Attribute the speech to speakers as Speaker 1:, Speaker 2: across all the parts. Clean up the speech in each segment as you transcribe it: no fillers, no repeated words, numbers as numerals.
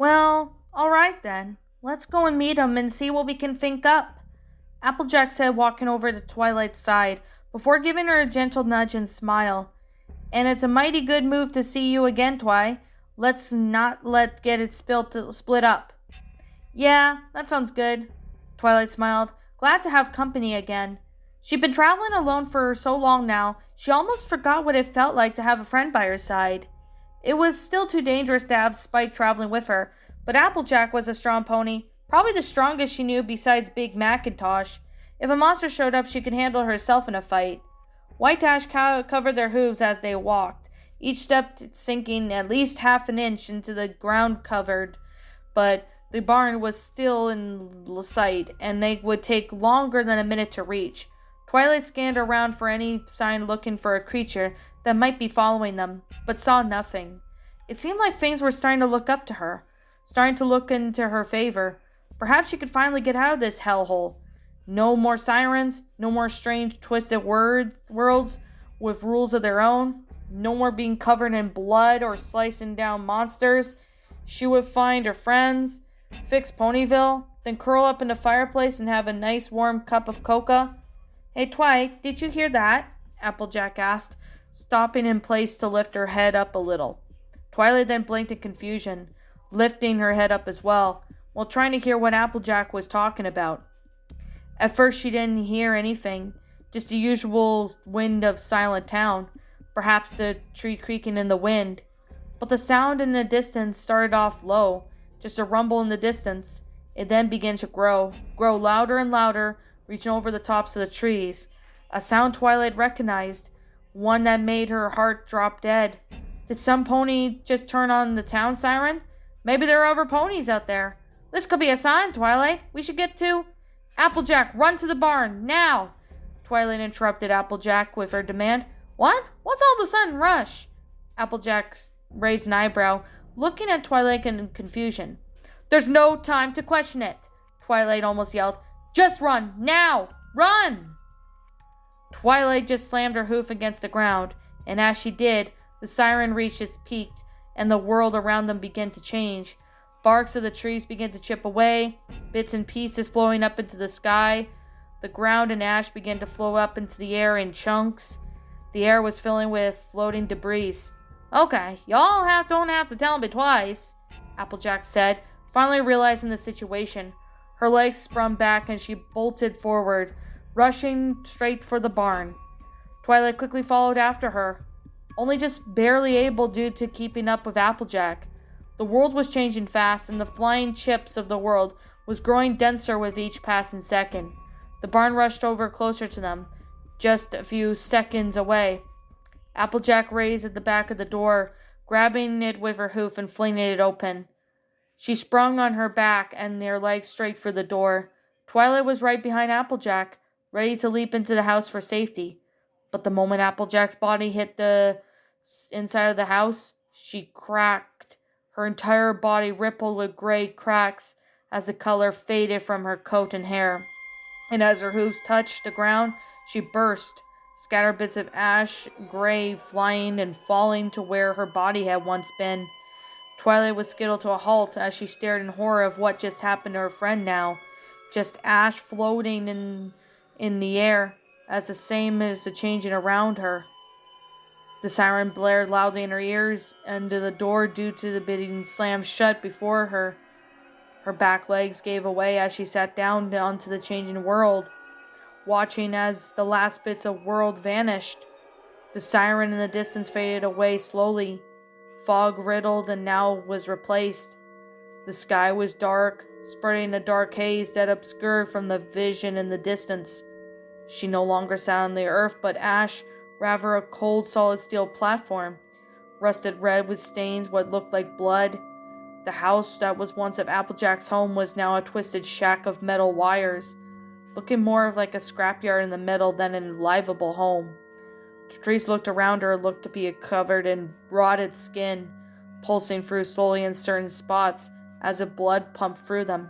Speaker 1: Well, alright then. Let's go and meet him and see what we can think up, Applejack said, walking over to Twilight's side, before giving her a gentle nudge and smile. And it's a mighty good move to see you again, Twi. Let's not let get it split up. Yeah, that sounds good, Twilight smiled, glad to have company again. She'd been traveling alone for so long now, she almost forgot what it felt like to have a friend by her side. It was still too dangerous to have Spike traveling with her, but Applejack was a strong pony, probably the strongest she knew besides Big Macintosh. If a monster showed up, she could handle herself in a fight. White Ash covered their hooves as they walked, each step sinking at least half an inch into the ground covered, but the barn was still in sight, and they would take longer than a minute to reach. Twilight scanned around for any sign looking for a creature that might be following them, but saw nothing. It seemed like things were starting to look up to her, starting to look into her favor. Perhaps she could finally get out of this hellhole. No more sirens, no more strange twisted worlds with rules of their own, no more being covered in blood or slicing down monsters. She would find her friends, fix Ponyville, then curl up in the fireplace and have a nice warm cup of cocoa. Hey, Twi, did you hear that? Applejack asked, stopping in place to lift her head up a little. Twilight then blinked in confusion, lifting her head up as well, while trying to hear what Applejack was talking about. At first she didn't hear anything, just the usual wind of Silent Town, perhaps a tree creaking in the wind. But the sound in the distance started off low, just a rumble in the distance. It then began to grow louder and louder, reaching over the tops of the trees. A sound Twilight recognized, one that made her heart drop dead. Did some pony just turn on the town siren? Maybe there are other ponies out there. This could be a sign, Twilight. We should get to... Applejack, run to the barn, now! Twilight interrupted Applejack with her demand. What? What's all the sudden rush? Applejack raised an eyebrow, looking at Twilight in confusion. There's no time to question it, Twilight almost yelled. Just run, now! Run! Twilight just slammed her hoof against the ground, and as she did, the siren reached its peak, and the world around them began to change. Barks of the trees began to chip away, bits and pieces flowing up into the sky. The ground and ash began to flow up into the air in chunks. The air was filling with floating debris. Okay, y'all don't have to tell me twice, Applejack said, finally realizing the situation. Her legs sprung back and she bolted forward, rushing straight for the barn. Twilight quickly followed after her, only just barely able due to keeping up with Applejack. The world was changing fast, and the flying chips of the world was growing denser with each passing second. The barn rushed over closer to them, just a few seconds away. Applejack raised at the back of the door, grabbing it with her hoof and flinging it open. She sprung on her back and her legs straight for the door. Twilight was right behind Applejack, ready to leap into the house for safety. But the moment Applejack's body hit the inside of the house, she cracked. Her entire body rippled with gray cracks as the color faded from her coat and hair. And as her hooves touched the ground, she burst, scattered bits of ash gray flying and falling to where her body had once been. Twilight was skittled to a halt as she stared in horror of what just happened to her friend now. Just ash floating in the air, as the same as the changing around her. The siren blared loudly in her ears, and the door due to the being slammed shut before her. Her back legs gave away as she sat down onto the changing world, watching as the last bits of world vanished. The siren in the distance faded away slowly. Fog riddled and now was replaced. The sky was dark, spreading a dark haze that obscured from the vision in the distance. She no longer sat on the earth, but ash, rather a cold solid steel platform, rusted red with stains what looked like blood. The house that was once of Applejack's home was now a twisted shack of metal wires, looking more of like a scrapyard in the middle than an livable home. The trees looked around her, looked to be covered in rotted skin, pulsing through slowly in certain spots as if blood pumped through them.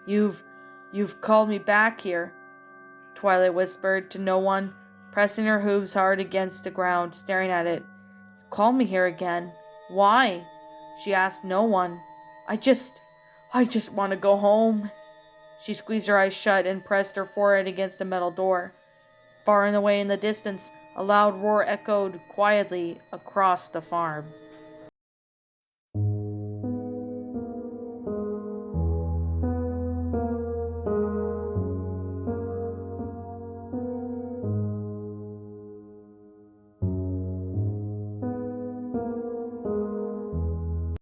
Speaker 1: You've called me back here, Twilight whispered to no one, pressing her hooves hard against the ground, staring at it. You called me here again. Why? She asked no one. I just want to go home." She squeezed her eyes shut and pressed her forehead against the metal door. Far and away in the distance, a loud roar echoed quietly across the farm.